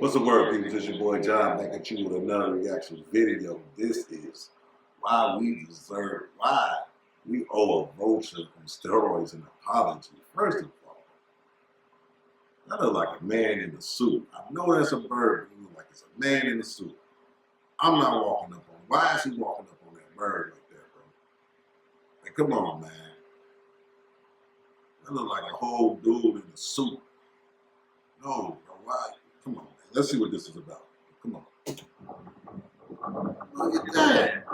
What's the word, people? It's your boy John back at you with another reaction video. This is why we owe a Vulture on steroids an apology. First of all, that look like a man in a suit. I know that's a bird, but it look like it's a man in a suit. I'm not walking up on. Why is he walking up on that bird like that, bro? Like, come on, man. That look like a whole dude in a suit. No, bro, why? Come on, man. Let's see what this is about. Come on. Look at that.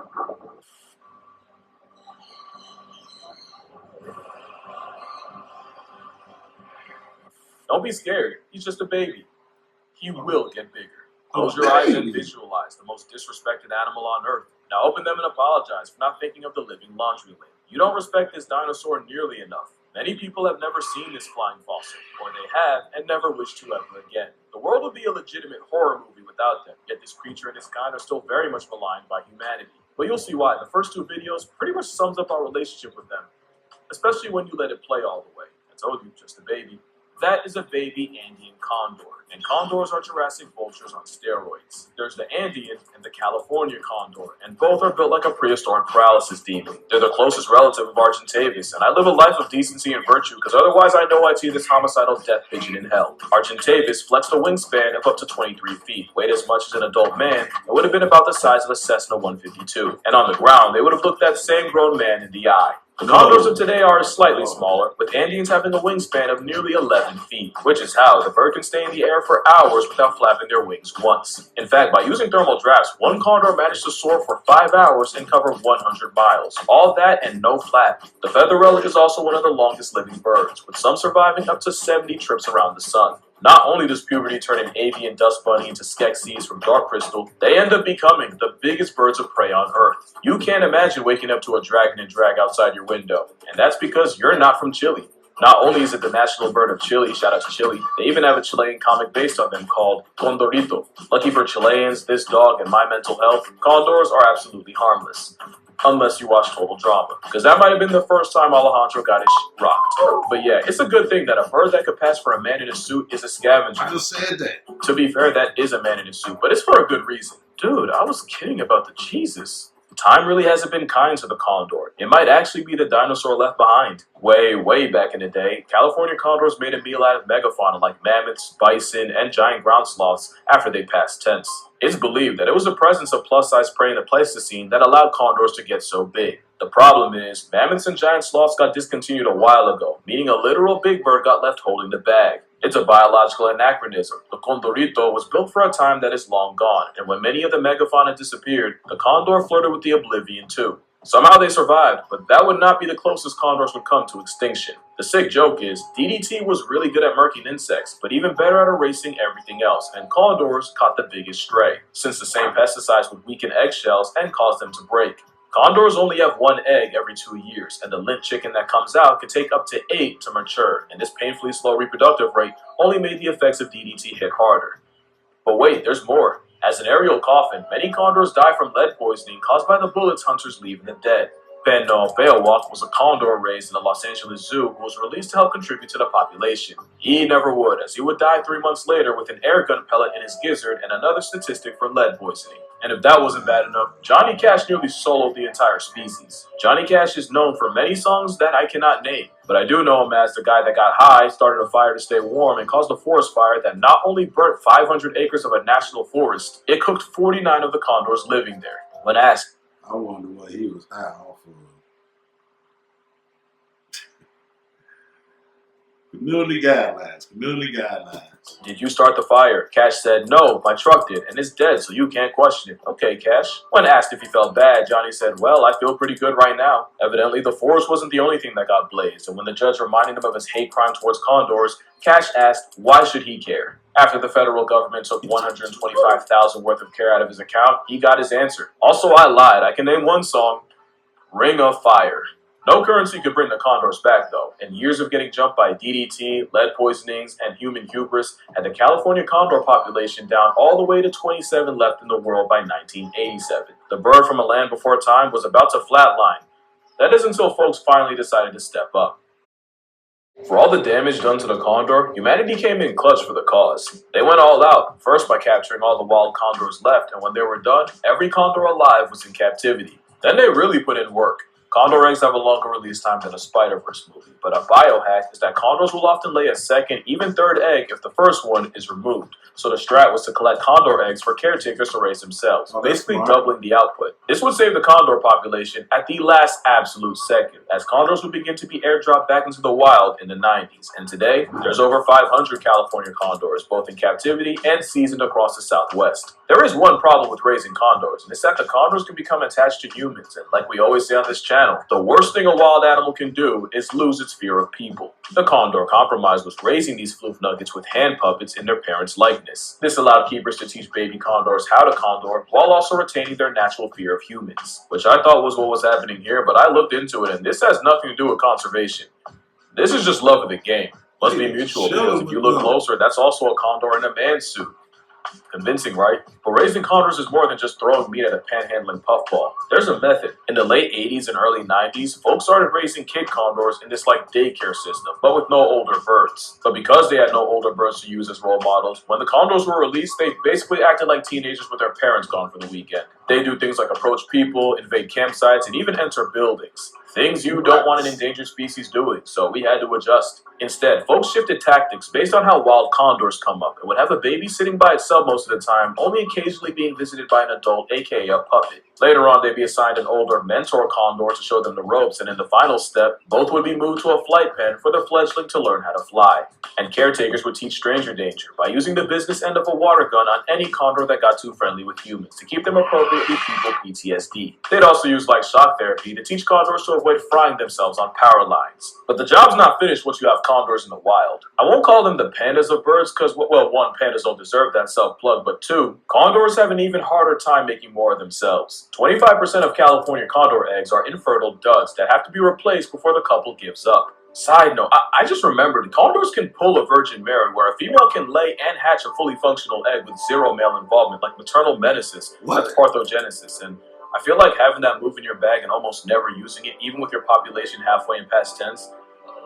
Don't be scared. He's just a baby. He will get bigger. Close your eyes and visualize the most disrespected animal on Earth. Now open them and apologize for not thinking of the living laundry lane. You don't respect this dinosaur nearly enough. Many people have never seen this flying fossil, or they have and never wish to ever again. The world would be a legitimate horror movie without them, yet this creature and its kind are still very much maligned by humanity. But you'll see why. The first two videos pretty much sums up our relationship with them, especially when you let it play all the way. I told you, just a baby. That is a baby Andean condor, and condors are Jurassic vultures on steroids. There's the Andean and the California condor, and both are built like a prehistoric paralysis demon. They're the closest relative of Argentavis, and I live a life of decency and virtue because otherwise I know I'd see this homicidal death pigeon in hell. Argentavis flexed a wingspan of up to 23 feet, weighed as much as an adult man, and would have been about the size of a Cessna 152. And on the ground, they would have looked that same grown man in the eye. The condors of today are slightly smaller, with Andeans having a wingspan of nearly 11 feet, which is how the bird can stay in the air for hours without flapping their wings once. In fact, by using thermal drafts, one condor managed to soar for 5 hours and cover 100 miles. All that and no flap. The feather relic is also one of the longest living birds, with some surviving up to 70 trips around the sun. Not only does puberty turn an avian dust bunny into Skeksis from Dark Crystal, they end up becoming the biggest birds of prey on Earth. You can't imagine waking up to a dragon and drag outside your window, and that's because you're not from Chile. Not only is it the national bird of Chile, shout out to Chile, they even have a Chilean comic based on them called Condorito. Lucky for Chileans, this dog, and my mental health, condors are absolutely harmless. Unless you watch Total Drama, because that might have been the first time Alejandro got his rocked. But yeah, it's a good thing that a bird that could pass for a man in a suit is a scavenger. I just said that. To be fair, that is a man in a suit, but it's for a good reason. Dude, I was kidding about the cheeses. Time really hasn't been kind to the condor. It might actually be the dinosaur left behind. Way back in the day, California condors made a meal out of megafauna like mammoths, bison, and giant ground sloths after they passed tense. It's believed that it was the presence of plus-size prey in the Pleistocene that allowed condors to get so big. The problem is, mammoths and giant sloths got discontinued a while ago, meaning a literal big bird got left holding the bag. It's a biological anachronism. The condorito was built for a time that is long gone, and when many of the megafauna disappeared, the condor flirted with the oblivion too. Somehow they survived, but that would not be the closest condors would come to extinction. The sick joke is, DDT was really good at murking insects, but even better at erasing everything else, and condors caught the biggest stray, since the same pesticides would weaken eggshells and cause them to break. Condors only have one egg every 2 years, and the lint chicken that comes out can take up to 8 to mature, and this painfully slow reproductive rate only made the effects of DDT hit harder. But wait, there's more. As an aerial coffin, many condors die from lead poisoning caused by the bullets hunters leave in the dead. Benno Beowulf was a condor raised in the Los Angeles Zoo who was released to help contribute to the population. He never would, as he would die 3 months later with an air gun pellet in his gizzard and another statistic for lead poisoning. And if that wasn't bad enough, Johnny Cash nearly soloed the entire species. Johnny Cash is known for many songs that I cannot name, but I do know him as the guy that got high, started a fire to stay warm, and caused a forest fire that not only burnt 500 acres of a national forest, it cooked 49 of the condors living there. When asked, I wonder what he was high off of. Community guidelines. did you start the fire? Cash said, no, my truck did, and it's dead, so you can't question it. Okay, Cash. When asked if he felt bad, Johnny said, well, I feel pretty good right now. Evidently, the forest wasn't the only thing that got blazed, and when the judge reminded him of his hate crime towards condors, Cash asked, why should he care? After the federal government took $125,000 worth of care out of his account, he got his answer. Also, I lied. I can name one song, Ring of Fire. No currency could bring the condors back, though, and years of getting jumped by DDT, lead poisonings, and human hubris had the California condor population down all the way to 27 left in the world by 1987. The bird from a land before time was about to flatline. That is until folks finally decided to step up. For all the damage done to the condor, humanity came in clutch for the cause. They went all out, first by capturing all the wild condors left, and when they were done, every condor alive was in captivity. Then they really put in work. Condor eggs have a longer release time than a Spider-Verse movie, but a biohack is that condors will often lay a second, even third egg if the first one is removed. So the strat was to collect condor eggs for caretakers to raise themselves, basically doubling the output. This would save the condor population at the last absolute second, as condors would begin to be airdropped back into the wild in the 90s. And today, there's over 500 California condors, both in captivity and seasoned across the Southwest. There is one problem with raising condors, and it's that the condors can become attached to humans, and like we always say on this channel, the worst thing a wild animal can do is lose its fear of people. The condor compromise was raising these floof nuggets with hand puppets in their parents' likeness. This allowed keepers to teach baby condors how to condor while also retaining their natural fear of humans, which I thought was what was happening here, but I looked into it and this has nothing to do with conservation. This is just love of the game. Must be mutual, because if you look closer, that's also a condor in a man's suit. Convincing, right? But raising condors is more than just throwing meat at a panhandling puffball. There's a method. In the late 80s and early 90s, folks started raising kid condors in this like daycare system, but with no older birds. But because they had no older birds to use as role models, when the condors were released, they basically acted like teenagers with their parents gone for the weekend. They do things like approach people, invade campsites, and even enter buildings. Things you don't want an endangered species doing, so we had to adjust. Instead, folks shifted tactics based on how wild condors come up and would have a baby sitting by itself most of the time, only occasionally being visited by an adult, aka a puppet. Later on, they'd be assigned an older mentor condor to show them the ropes, and in the final step, both would be moved to a flight pen for the fledgling to learn how to fly. And caretakers would teach stranger danger by using the business end of a water gun on any condor that got too friendly with humans to keep them appropriately people PTSD. They'd also use like shock therapy to teach condors to avoid frying themselves on power lines. But the job's not finished once you have condors in the wild. I won't call them the pandas of birds because, well, one, pandas don't deserve that self-plug, but two, condors have an even harder time making more of themselves. 25% of California condor eggs are infertile duds that have to be replaced before the couple gives up. Side note, I just remembered, condors can pull a Virgin Mary where a female can lay and hatch a fully functional egg with zero male involvement, like maternal menaces. That's parthenogenesis, and I feel like having that move in your bag and almost never using it, even with your population halfway in past tense,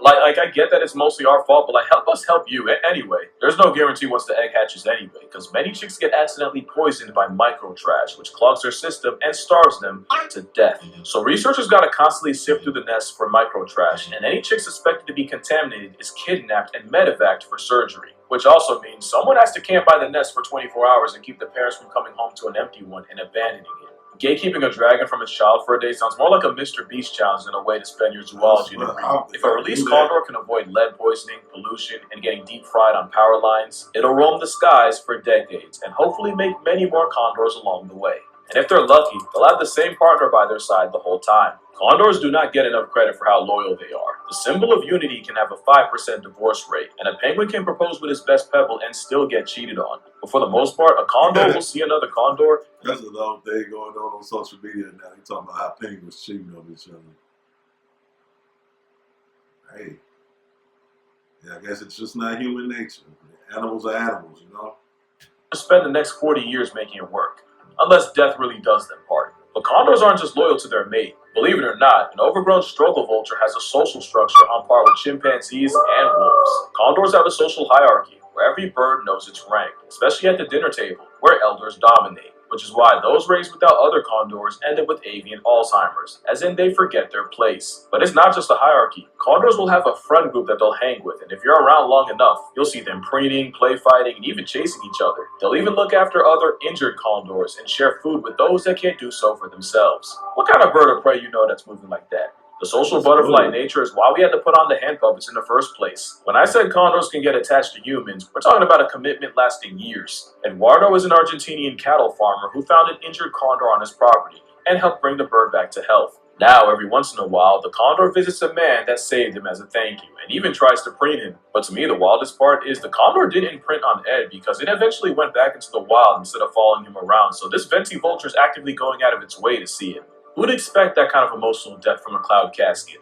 like I get that it's mostly our fault, but like help us help you. Anyway, there's no guarantee once the egg hatches anyway, because many chicks get accidentally poisoned by micro trash, which clogs their system and starves them to death. So researchers gotta constantly sift through the nest for micro trash, and any chick suspected to be contaminated is kidnapped and medevaced for surgery. Which also means someone has to camp by the nest for 24 hours and keep the parents from coming home to an empty one and abandoning it. Gatekeeping a dragon from its child for a day sounds more like a Mr. Beast challenge than a way to spend your zoology degree. If a released condor can avoid lead poisoning, pollution, and getting deep fried on power lines, it'll roam the skies for decades and hopefully make many more condors along the way. And if they're lucky, they'll have the same partner by their side the whole time. Condors do not get enough credit for how loyal they are. The symbol of unity can have a 5% divorce rate, and a penguin can propose with his best pebble and still get cheated on. But for the most part, a condor will see another condor. That's another thing going on social media now. They talking about how penguins cheating on each other. Hey, yeah, I guess it's just not human nature. Animals are animals, you know? Spend the next 40 years making it work, unless death really does them part. But condors aren't just loyal to their mate. Believe it or not, an overgrown struggle vulture has a social structure on par with chimpanzees and wolves. Condors have a social hierarchy, where every bird knows its rank, especially at the dinner table, where elders dominate. Which is why those raised without other condors end up with avian Alzheimer's, as in they forget their place. But it's not just a hierarchy. Condors will have a friend group that they'll hang with, and if you're around long enough, you'll see them preening, play fighting, and even chasing each other. They'll even look after other injured condors and share food with those that can't do so for themselves. What kind of bird of prey you know that's moving like that? The social butterfly nature is why we had to put on the hand puppets in the first place. When I said condors can get attached to humans, we're talking about a commitment lasting years. Eduardo is an Argentinian cattle farmer who found an injured condor on his property and helped bring the bird back to health. Now, every once in a while, the condor visits a man that saved him as a thank you and even tries to preen him. But to me, the wildest part is the condor didn't imprint on Ed because it eventually went back into the wild instead of following him around, so this venti vulture is actively going out of its way to see him. Who'd expect that kind of emotional depth from a cloud casket?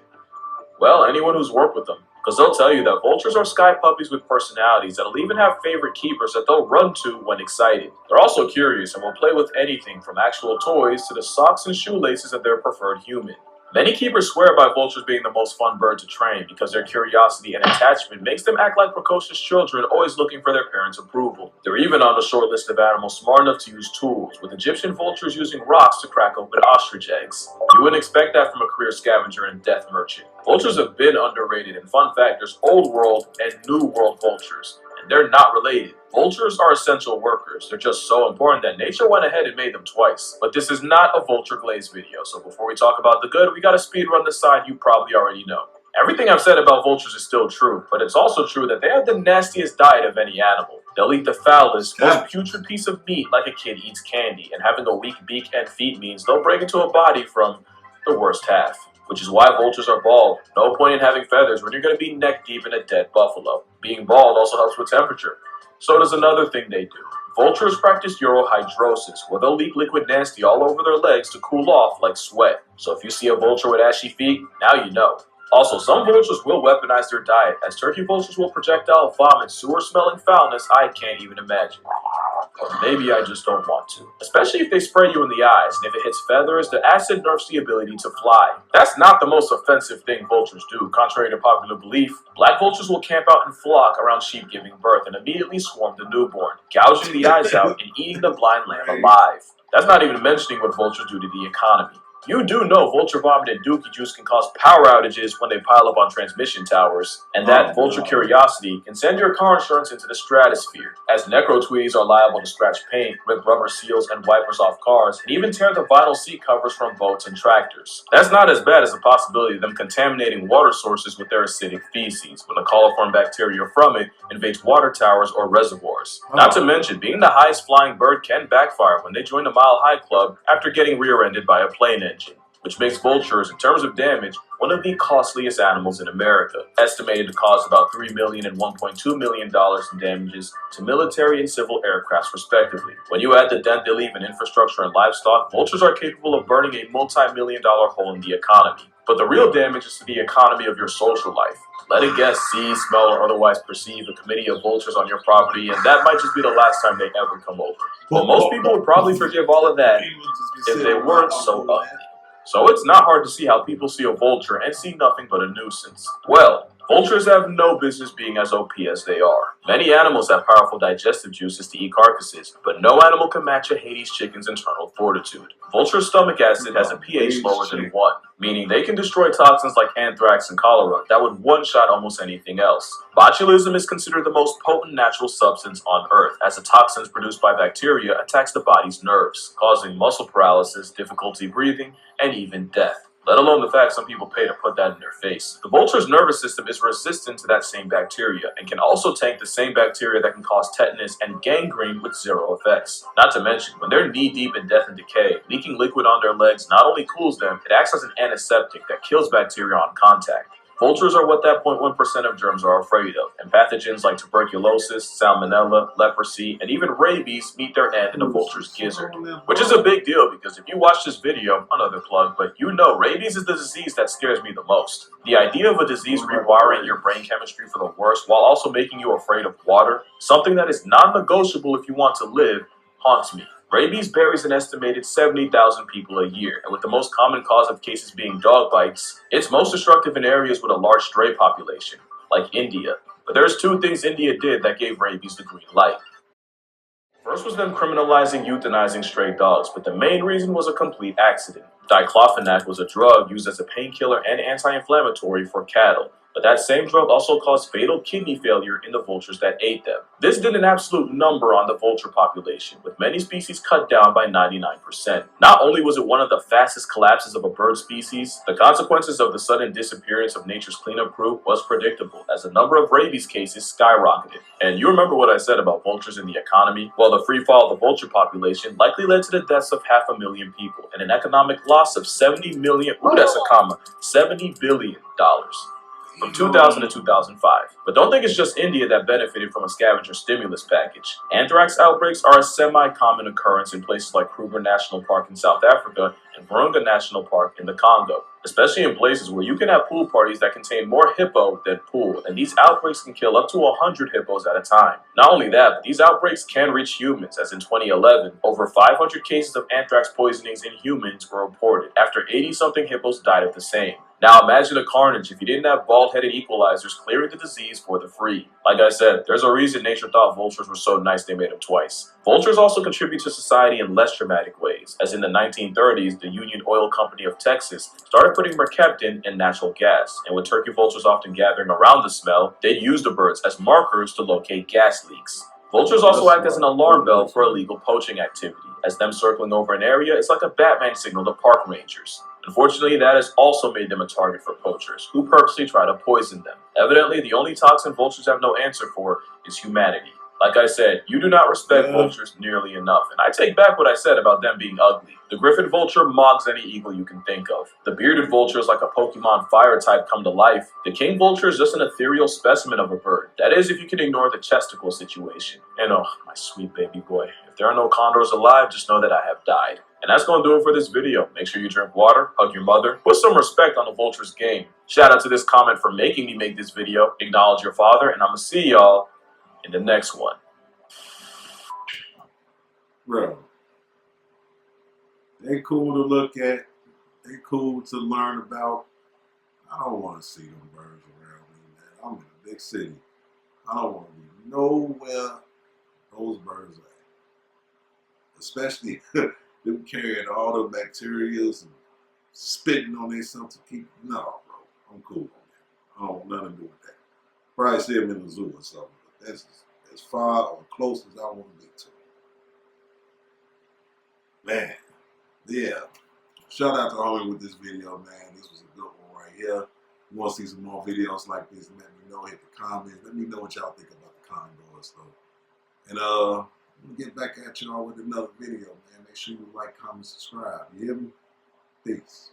Well, anyone who's worked with them, because they'll tell you that vultures are sky puppies with personalities that'll even have favorite keepers that they'll run to when excited. They're also curious and will play with anything from actual toys to the socks and shoelaces of their preferred human. Many keepers swear by vultures being the most fun bird to train because their curiosity and attachment makes them act like precocious children always looking for their parents' approval. They're even on the short list of animals smart enough to use tools, with Egyptian vultures using rocks to crack open ostrich eggs. You wouldn't expect that from a career scavenger and death merchant. Vultures have been underrated, and fun fact, there's old world and new world vultures, and they're not related. Vultures are essential workers. They're just so important that nature went ahead and made them twice. But this is not a vulture glaze video, so before we talk about the good, we gotta speed run the side you probably already know. Everything I've said about vultures is still true, but it's also true that they have the nastiest diet of any animal. They'll eat the foulest, most putrid piece of meat like a kid eats candy, and having a weak beak and feet means they'll break into a body from the worst half. Which is why vultures are bald. No point in having feathers when you're going to be neck deep in a dead buffalo. Being bald also helps with temperature. So does another thing they do. Vultures practice urohydrosis, where they'll leak liquid nasty all over their legs to cool off like sweat. So if you see a vulture with ashy feet, now you know. Also, some vultures will weaponize their diet, as turkey vultures will projectile vomit sewer-smelling foulness I can't even imagine. Or maybe I just don't want to. Especially if they spray you in the eyes, and if it hits feathers, the acid nerfs the ability to fly. That's not the most offensive thing vultures do. Contrary to popular belief, black vultures will camp out in flock around sheep giving birth and immediately swarm the newborn, gouging the eyes out and eating the blind lamb alive. That's not even mentioning what vultures do to the economy. You do know vulture vomit and dookie juice can cause power outages when they pile up on transmission towers, and that vulture curiosity can send your car insurance into the stratosphere, as necrotweeds are liable to scratch paint, rip rubber seals and wipers off cars, and even tear the vinyl seat covers from boats and tractors. That's not as bad as the possibility of them contaminating water sources with their acidic feces, when the coliform bacteria from it invades water towers or reservoirs. Not to mention, being the highest flying bird can backfire when they join the Mile High Club after getting rear-ended by a plane engine, which makes vultures, in terms of damage, one of the costliest animals in America, estimated to cause about $3 million and $1.2 million in damages to military and civil aircrafts respectively. When you add the dent they leave in infrastructure and livestock, vultures are capable of burning a multi-million-dollar hole in the economy. But the real damage is to the economy of your social life. Let a guest see, smell, or otherwise perceive a committee of vultures on your property, and that might just be the last time they ever come over. But most people would probably forgive all of that if they weren't so ugly. So it's not hard to see how people see a vulture and see nothing but a nuisance. Well, vultures have no business being as OP as they are. Many animals have powerful digestive juices to eat carcasses, but no animal can match a Hades chicken's internal fortitude. Vulture's stomach acid has a pH lower than 1, meaning they can destroy toxins like anthrax and cholera that would one-shot almost anything else. Botulism is considered the most potent natural substance on Earth, as the toxins produced by bacteria attacks the body's nerves, causing muscle paralysis, difficulty breathing, and even death. Let alone the fact some people pay to put that in their face. The vulture's nervous system is resistant to that same bacteria and can also tank the same bacteria that can cause tetanus and gangrene with zero effects. Not to mention, when they're knee-deep in death and decay, leaking liquid on their legs not only cools them, it acts as an antiseptic that kills bacteria on contact. Vultures are what that 0.1% of germs are afraid of, and pathogens like tuberculosis, salmonella, leprosy, and even rabies meet their end in a vulture's gizzard. Which is a big deal because if you watch this video, another plug, but you know rabies is the disease that scares me the most. The idea of a disease rewiring your brain chemistry for the worse while also making you afraid of water, something that is non-negotiable if you want to live, haunts me. Rabies buries an estimated 70,000 people a year, and with the most common cause of cases being dog bites, it's most destructive in areas with a large stray population, like India. But there's two things India did that gave rabies the green light. First was them criminalizing euthanizing stray dogs, but the main reason was a complete accident. Diclofenac was a drug used as a painkiller and anti-inflammatory for cattle, but that same drug also caused fatal kidney failure in the vultures that ate them. This did an absolute number on the vulture population, with many species cut down by 99%. Not only was it one of the fastest collapses of a bird species, the consequences of the sudden disappearance of nature's cleanup crew was predictable, as the number of rabies cases skyrocketed. And you remember what I said about vultures in the economy? Well, the free fall of the vulture population likely led to the deaths of 500,000 people and an economic loss of $70 billion. From 2000 to 2005. But don't think it's just India that benefited from a scavenger stimulus package. Anthrax outbreaks are a semi-common occurrence in places like Kruger National Park in South Africa and Virunga National Park in the Congo, especially in places where you can have pool parties that contain more hippo than pool, and these outbreaks can kill up to 100 hippos at a time. Not only that, but these outbreaks can reach humans, as in 2011, over 500 cases of anthrax poisonings in humans were reported, after 80-something hippos died of the same. Now imagine the carnage if you didn't have bald-headed equalizers clearing the disease for the free. Like I said, there's a reason nature thought vultures were so nice they made them twice. Vultures also contribute to society in less dramatic ways, as in the 1930s, the Union Oil Company of Texas started putting mercaptan in natural gas, and with turkey vultures often gathering around the smell, they'd use the birds as markers to locate gas leaks. Vultures also act as an alarm bell for illegal poaching activity, as them circling over an area is like a Batman signal to park rangers. Unfortunately, that has also made them a target for poachers, who purposely try to poison them. Evidently, the only toxin vultures have no answer for is humanity. Like I said, you do not respect vultures nearly enough, and I take back what I said about them being ugly. The griffin vulture mocks any eagle you can think of. The bearded vulture is like a Pokemon fire type come to life. The king vulture is just an ethereal specimen of a bird. That is, if you can ignore the chesticle situation. And oh, my sweet baby boy. If there are no condors alive, just know that I have died. And that's going to do it for this video. Make sure you drink water, hug your mother, put some respect on the vulture's game. Shout out to this comment for making me make this video. Acknowledge your father, and I'm going to see y'all in the next one. Bro, they cool to look at. They cool to learn about. I don't want to see them birds around me, man. I'm in a big city. I don't want to be nowhere those birds are at. Especially them carrying all the bacterias and spitting on themselves to keep. No, bro. I'm cool on that. I don't want nothing to do with that. Probably see them in the zoo or something. But that's as far or close as I want to get to. Man, yeah. Shout out to homie with this video, man. This was a good one right here. You want to see some more videos like this, let me know. Hit the comments. Let me know what y'all think about the condors, though. And we'll get back at y'all with another video, man. Make sure you like, comment, subscribe. You hear me? Peace.